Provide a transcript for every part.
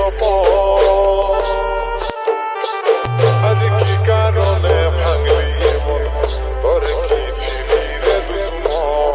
সপন আজ কি কারণে ভাঙলি এমন তোর কি ছিলি রে দুশ্মন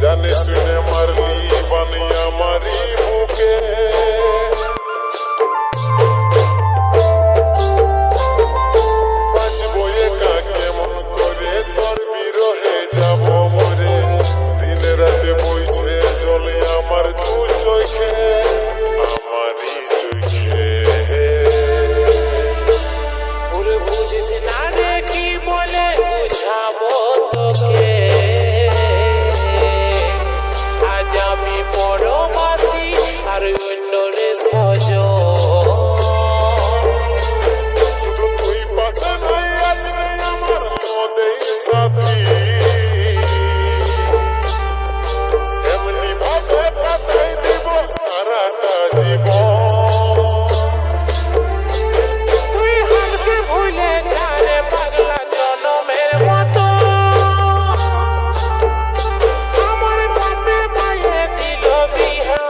জানে শুনে মারলি বানিয়া মারি বুকে বাঁচবো একা কেমন করে তোর বিরহে যাব মরে দিন রাতে বইছে জলে আমার দু চোখে আমারই চোখে ওরে বুঝিস না রে কি বলে বুঝাবো তোকে আজ আমি পরবাসী আর অন্য রে সজন শুধু তুই পাশে নাই আজ রে আমার মদেই সাথী এমনি ভাবে কাটাই দিব সারাটা জীবন তুই হালকে ভুলে যা রে পাগলা জনমের মতো আমার বাপে মায়ে দিল বিহা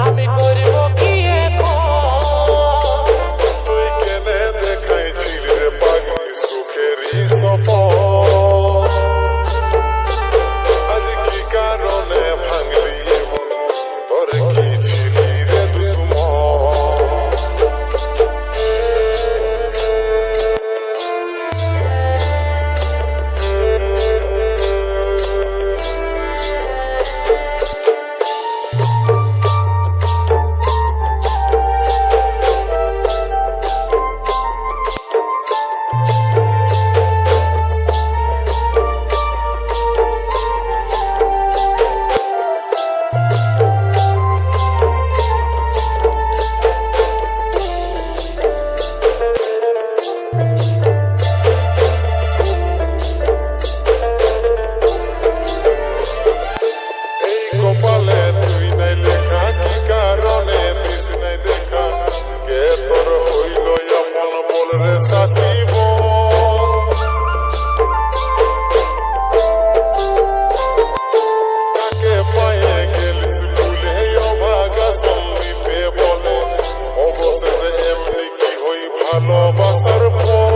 আমি করব কি এখন তুই কেনে দেখাইছিলি রে পাগলি সুখেরই সপন আজ কি কারণে ভাঙলি এমন তোর কি ছিলি রে দুশ্মন কপালে তুই নাই লেখা কি কারণে দিস নাই দেখা কে তোর হইল আপন বল রে সাথী তাকে পায়ে গেলিস ভুলে অভাগা সন্দীপে বলে অবশেষে এমনি কি হই ভালোবাসার পর